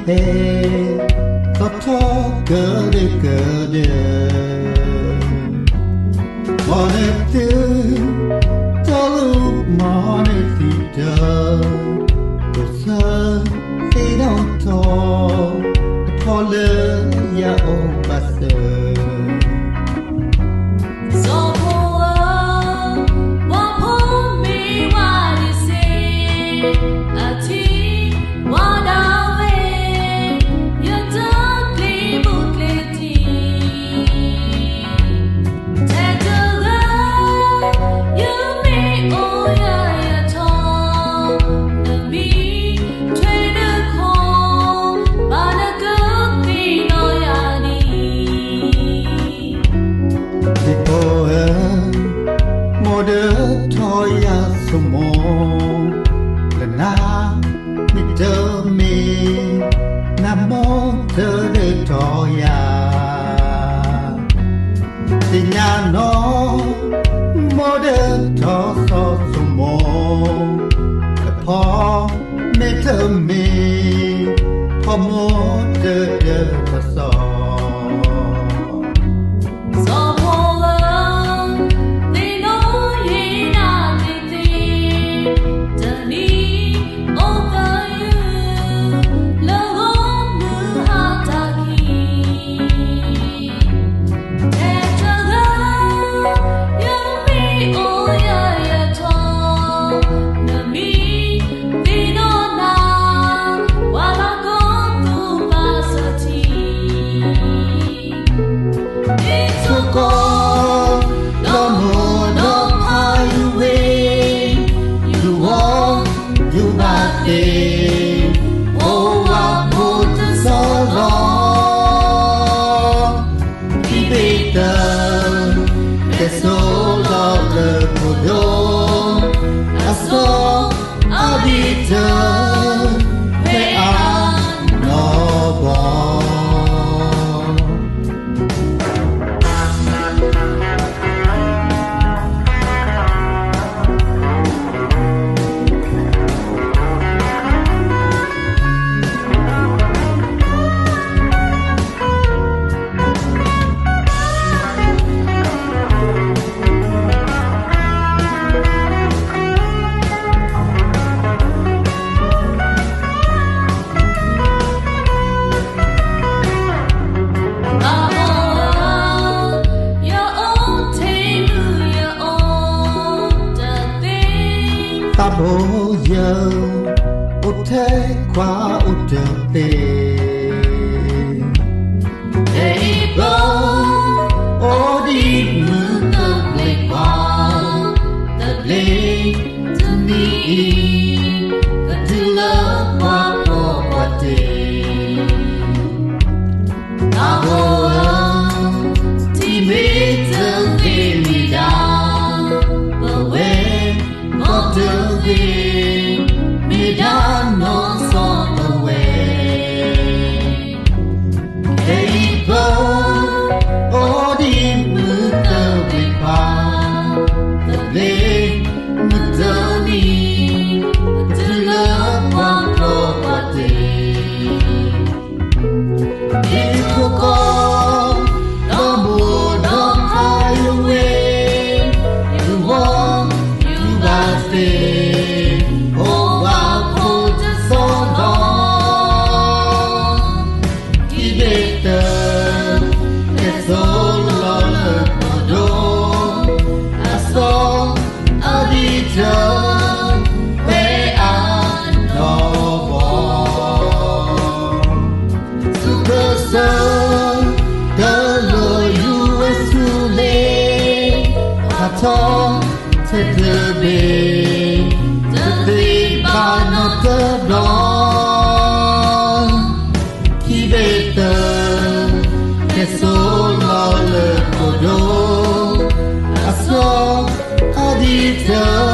hey, talk good. Money tolu money they don't talk. Color ya own bastard. No modern toss of some more. The paw meter me, promote the song. Tabo yo, ote kwa ote. Hey bo, odi mu the kwa, the blade to me, the love what day. Tabo yo, teammate to me down, but when not to me down no song away. Hey bo, odi mu the pa, the blade mu the me, the love what day. It will go, no more, don't fly away. You want, you got stay. Oh, wow, hold the song on. Keep it done. It's all on the door. I saw a detail where I know more. Super sun, the Lord, you were too late. I told the day by not the dawn. Keep it done. It's all on the door. I saw a detail.